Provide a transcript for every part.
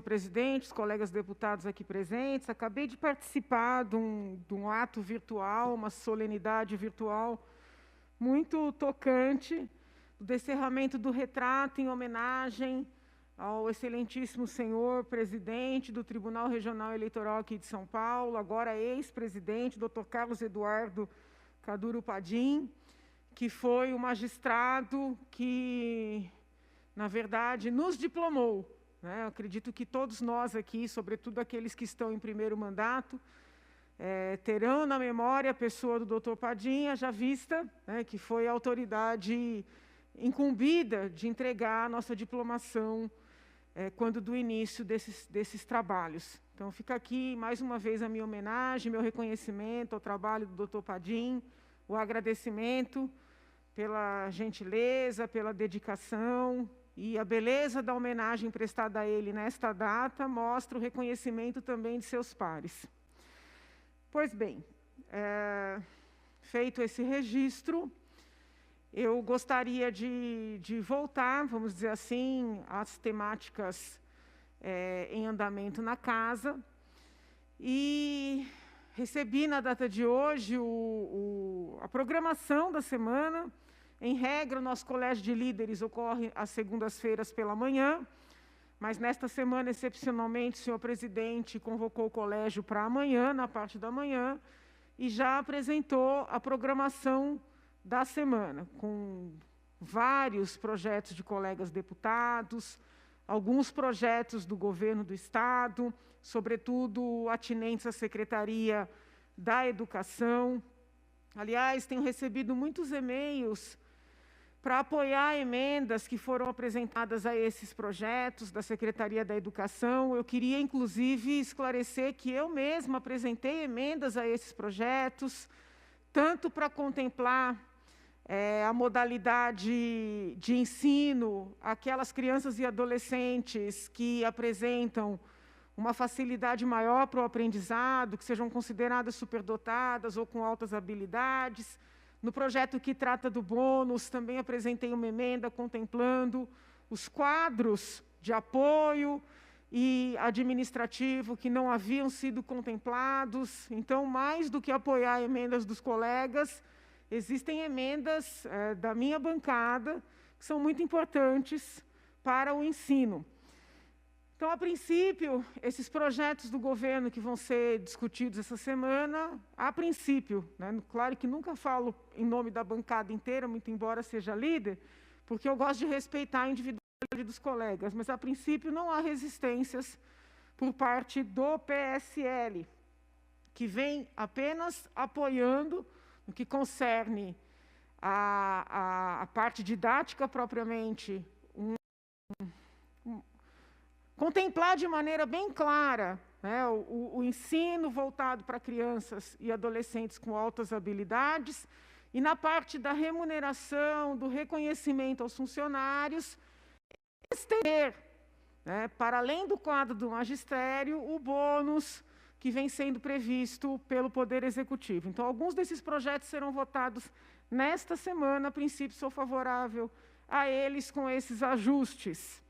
presidente, os colegas deputados aqui presentes, acabei de participar de um ato virtual, uma solenidade virtual muito tocante, do descerramento do retrato em homenagem ao excelentíssimo senhor presidente do Tribunal Regional Eleitoral aqui de São Paulo, agora ex-presidente, Dr. Carlos Eduardo Caduro Padim, que foi o magistrado que, na verdade, nos diplomou. Eu acredito que todos nós aqui, sobretudo aqueles que estão em primeiro mandato, terão na memória a pessoa do doutor Padim, já vista, que foi a autoridade incumbida de entregar a nossa diplomação quando do início desses trabalhos. Então, fica aqui, mais uma vez, a minha homenagem, meu reconhecimento ao trabalho do doutor Padim, o agradecimento pela gentileza, pela dedicação, e a beleza da homenagem prestada a ele nesta data mostra o reconhecimento também de seus pares. Pois bem, feito esse registro, eu gostaria de voltar, vamos dizer assim, às temáticas em andamento na casa, e recebi na data de hoje a programação da semana. Em regra, o nosso colégio de líderes ocorre às segundas-feiras pela manhã, mas nesta semana, excepcionalmente, o senhor presidente convocou o colégio para amanhã, na parte da manhã, e já apresentou a programação da semana, com vários projetos de colegas deputados, alguns projetos do governo do Estado, sobretudo atinentes à Secretaria da Educação. Aliás, tenho recebido muitos e-mails para apoiar emendas que foram apresentadas a esses projetos da Secretaria da Educação. Eu queria, inclusive, esclarecer que eu mesma apresentei emendas a esses projetos, tanto para contemplar a modalidade de ensino, aquelas crianças e adolescentes que apresentam uma facilidade maior para o aprendizado, que sejam consideradas superdotadas ou com altas habilidades. No projeto que trata do bônus, também apresentei uma emenda contemplando os quadros de apoio e administrativo que não haviam sido contemplados. Então, mais do que apoiar emendas dos colegas, existem emendas da minha bancada que são muito importantes para o ensino. Então, a princípio, esses projetos do governo que vão ser discutidos essa semana, a princípio, claro que nunca falo em nome da bancada inteira, muito embora seja líder, porque eu gosto de respeitar a individualidade dos colegas, mas, a princípio, não há resistências por parte do PSL, que vem apenas apoiando no que concerne a parte didática propriamente, contemplar de maneira bem clara o ensino voltado para crianças e adolescentes com altas habilidades, e na parte da remuneração, do reconhecimento aos funcionários, estender, para além do quadro do magistério, o bônus que vem sendo previsto pelo Poder Executivo. Então, alguns desses projetos serão votados nesta semana. A princípio, sou favorável a eles com esses ajustes.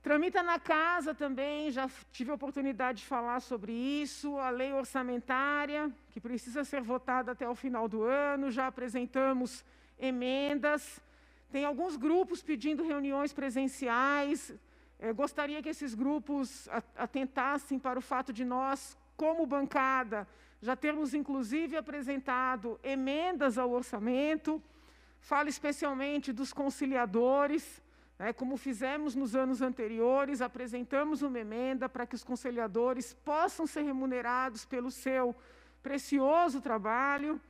Tramita na casa também, já tive a oportunidade de falar sobre isso, a lei orçamentária, que precisa ser votada até o final do ano, já apresentamos emendas. Tem alguns grupos pedindo reuniões presenciais. Gostaria que esses grupos atentassem para o fato de nós, como bancada, já termos, inclusive, apresentado emendas ao orçamento. Falo especialmente dos conciliadores, como fizemos nos anos anteriores, apresentamos uma emenda para que os conciliadores possam ser remunerados pelo seu precioso trabalho.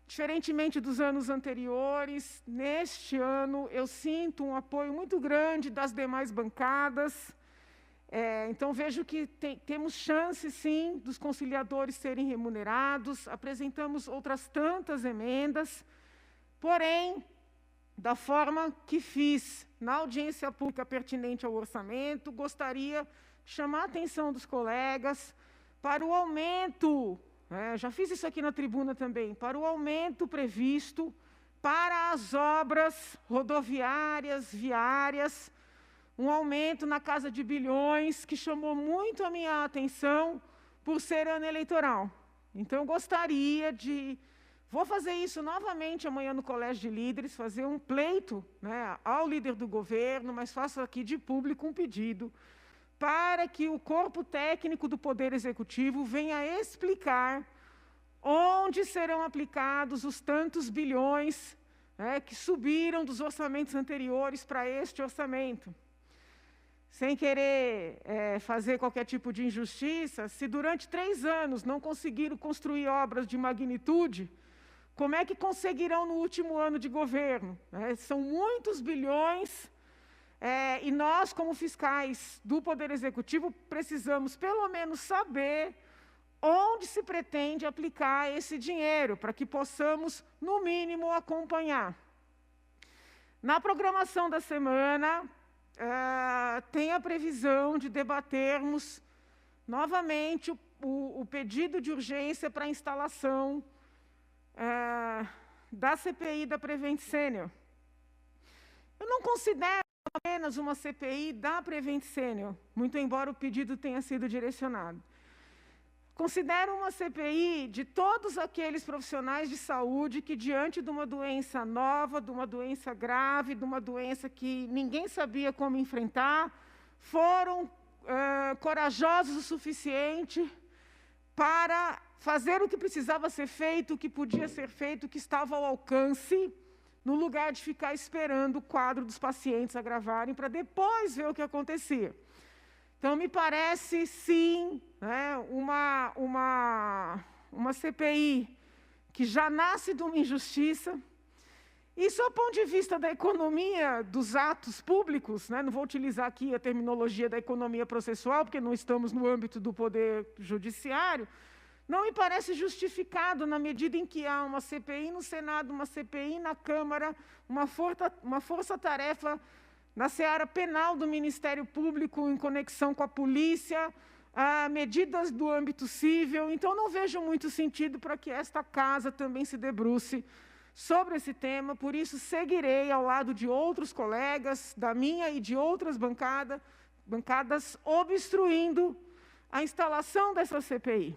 Diferentemente dos anos anteriores, neste ano eu sinto um apoio muito grande das demais bancadas. Então, vejo que temos chance, sim, dos conciliadores serem remunerados. Apresentamos outras tantas emendas, porém, da forma que fiz na audiência pública pertinente ao orçamento, gostaria de chamar a atenção dos colegas para o aumento, já fiz isso aqui na tribuna também, para o aumento previsto para as obras rodoviárias, viárias, um aumento na casa de bilhões, que chamou muito a minha atenção por ser ano eleitoral. Então, eu gostaria de... Vou fazer isso novamente amanhã no Colégio de Líderes, fazer um pleito, né, ao líder do governo, mas faço aqui de público um pedido para que o corpo técnico do Poder Executivo venha explicar onde serão aplicados os tantos bilhões, né, que subiram dos orçamentos anteriores para este orçamento. Sem querer fazer qualquer tipo de injustiça, se durante 3 anos não conseguiram construir obras de magnitude, como é que conseguirão no último ano de governo? São muitos bilhões, e nós, como fiscais do Poder Executivo, precisamos pelo menos saber onde se pretende aplicar esse dinheiro, para que possamos, no mínimo, acompanhar. Na programação da semana, tem a previsão de debatermos novamente o pedido de urgência para a instalação da CPI da Prevent Senior. Eu não considero apenas uma CPI da Prevent Senior, muito embora o pedido tenha sido direcionado. Considero uma CPI de todos aqueles profissionais de saúde que, diante de uma doença nova, de uma doença grave, de uma doença que ninguém sabia como enfrentar, foram corajosos o suficiente para fazer o que precisava ser feito, o que podia ser feito, o que estava ao alcance, no lugar de ficar esperando o quadro dos pacientes agravarem para depois ver o que acontecia. Então, me parece, sim, né, uma CPI que já nasce de uma injustiça. E, sob o ponto de vista da economia dos atos públicos, né, não vou utilizar aqui a terminologia da economia processual, porque não estamos no âmbito do Poder Judiciário, não me parece justificado na medida em que há uma CPI no Senado, uma CPI na Câmara, uma força-tarefa na seara penal do Ministério Público em conexão com a polícia, medidas do âmbito civil. Então, não vejo muito sentido para que esta casa também se debruce sobre esse tema. Por isso, seguirei ao lado de outros colegas, da minha e de outras bancadas, obstruindo a instalação dessa CPI.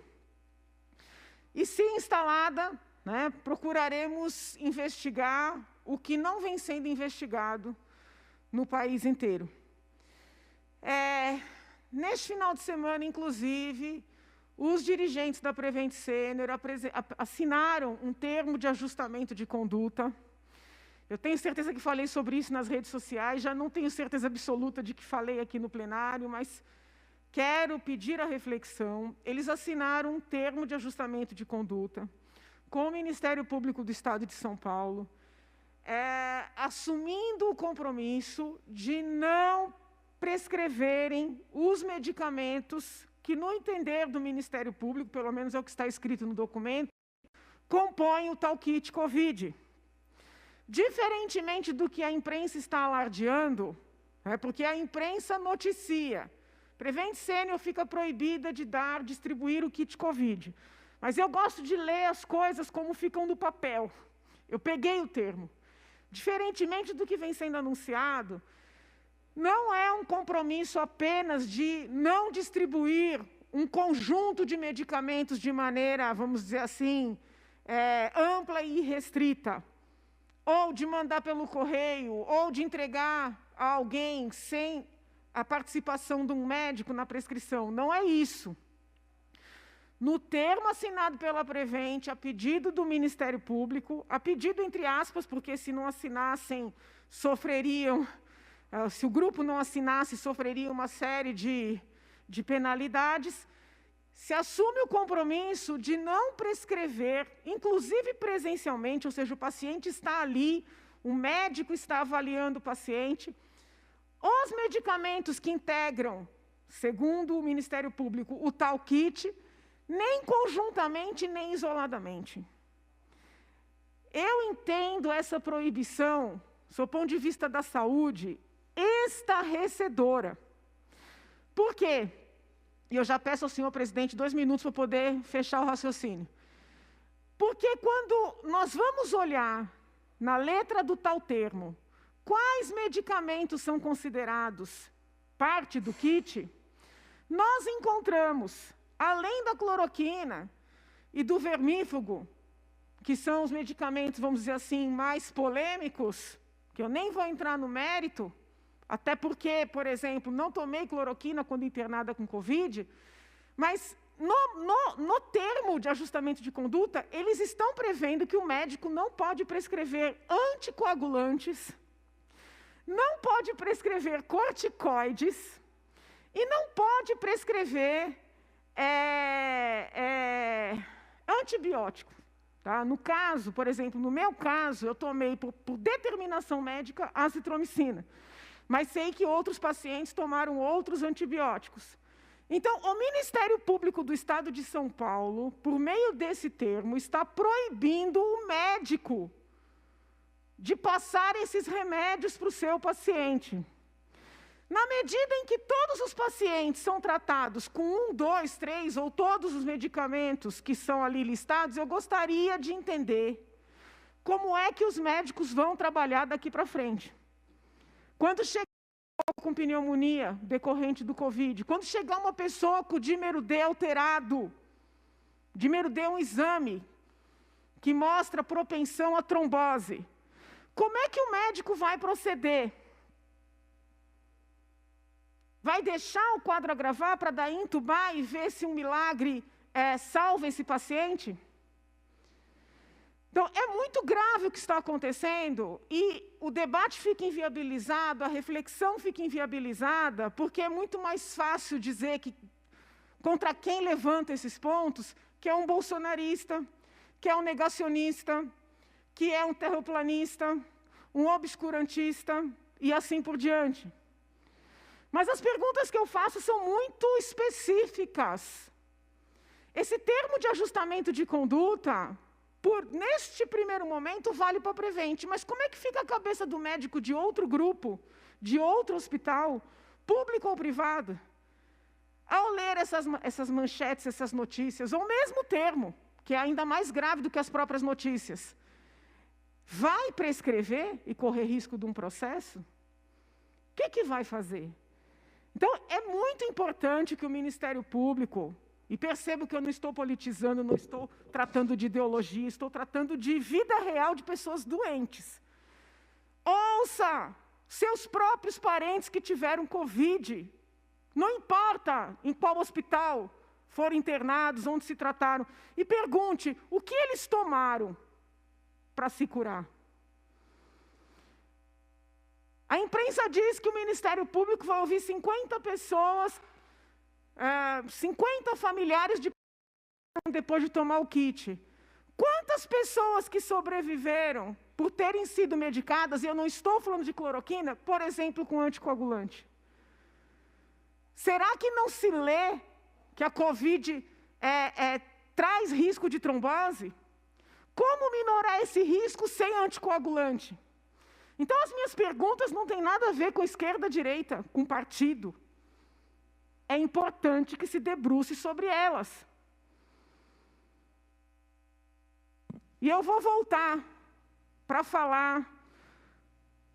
E, se instalada, né, procuraremos investigar o que não vem sendo investigado no país inteiro. Neste final de semana, inclusive, os dirigentes da Prevent Senior assinaram um termo de ajustamento de conduta. Eu tenho certeza que falei sobre isso nas redes sociais, já não tenho certeza absoluta de que falei aqui no plenário, mas quero pedir a reflexão. Eles assinaram um termo de ajustamento de conduta com o Ministério Público do Estado de São Paulo, assumindo o compromisso de não prescreverem os medicamentos que, no entender do Ministério Público, pelo menos é o que está escrito no documento, compõem o tal kit Covid. Diferentemente do que a imprensa está alardeando, porque a imprensa noticia, Prevent Senior fica proibida de distribuir o kit Covid. Mas eu gosto de ler as coisas como ficam no papel. Eu peguei o termo. Diferentemente do que vem sendo anunciado, não é um compromisso apenas de não distribuir um conjunto de medicamentos de maneira, vamos dizer assim, ampla e irrestrita, ou de mandar pelo correio, ou de entregar a alguém sem a participação de um médico na prescrição. Não é isso. No termo assinado pela Prevent, a pedido do Ministério Público, a pedido entre aspas, porque se não assinassem, sofreriam, se o grupo não assinasse, sofreria uma série de penalidades, se assume o compromisso de não prescrever, inclusive presencialmente, ou seja, o paciente está ali, o médico está avaliando o paciente, os medicamentos que integram, segundo o Ministério Público, o tal kit, nem conjuntamente, nem isoladamente. Eu entendo essa proibição, sob o ponto de vista da saúde, estarrecedora. Por quê? E eu já peço ao senhor presidente 2 minutos para poder fechar o raciocínio. Porque quando nós vamos olhar na letra do tal termo, quais medicamentos são considerados parte do kit, nós encontramos, além da cloroquina e do vermífugo, que são os medicamentos, vamos dizer assim, mais polêmicos, que eu nem vou entrar no mérito, até porque, por exemplo, não tomei cloroquina quando internada com Covid, mas no termo de ajustamento de conduta, eles estão prevendo que o médico não pode prescrever anticoagulantes, não pode prescrever corticoides e não pode prescrever antibiótico. Tá? No caso, por exemplo, no meu caso, eu tomei, por determinação médica, azitromicina. Mas sei que outros pacientes tomaram outros antibióticos. Então, o Ministério Público do Estado de São Paulo, por meio desse termo, está proibindo o médico de passar esses remédios para o seu paciente. Na medida em que todos os pacientes são tratados com 1, 2, 3 ou todos os medicamentos que são ali listados, eu gostaria de entender como é que os médicos vão trabalhar daqui para frente. Quando chegar com pneumonia decorrente do Covid, quando chegar uma pessoa com o dímero D alterado, dímero D é um exame que mostra propensão à trombose, como é que o médico vai proceder? Vai deixar o quadro agravar para daí intubar e ver se um milagre salva esse paciente? Então, é muito grave o que está acontecendo e o debate fica inviabilizado, a reflexão fica inviabilizada, porque é muito mais fácil dizer que contra quem levanta esses pontos, que é um bolsonarista, que é um negacionista, que é um terraplanista, um obscurantista e assim por diante. Mas as perguntas que eu faço são muito específicas. Esse termo de ajustamento de conduta, neste primeiro momento, vale para Prevent, mas como é que fica a cabeça do médico de outro grupo, de outro hospital, público ou privado, ao ler essas manchetes, essas notícias, ou mesmo o termo, que é ainda mais grave do que as próprias notícias? Vai prescrever e correr risco de um processo? O que vai fazer? Então, é muito importante que o Ministério Público, e percebo que eu não estou politizando, não estou tratando de ideologia, estou tratando de vida real de pessoas doentes. Ouça seus próprios parentes que tiveram Covid, não importa em qual hospital foram internados, onde se trataram, e pergunte o que eles tomaram para se curar. A imprensa diz que o Ministério Público vai ouvir 50 pessoas, 50 familiares depois de tomar o kit. Quantas pessoas que sobreviveram por terem sido medicadas, e eu não estou falando de cloroquina, por exemplo, com anticoagulante? Será que não se lê que a Covid traz risco de trombose? Como minorar esse risco sem anticoagulante? Então, as minhas perguntas não têm nada a ver com esquerda, direita, com partido. É importante que se debruce sobre elas. E eu vou voltar para falar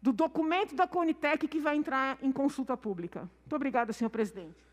do documento da Conitec que vai entrar em consulta pública. Muito obrigada, senhor presidente.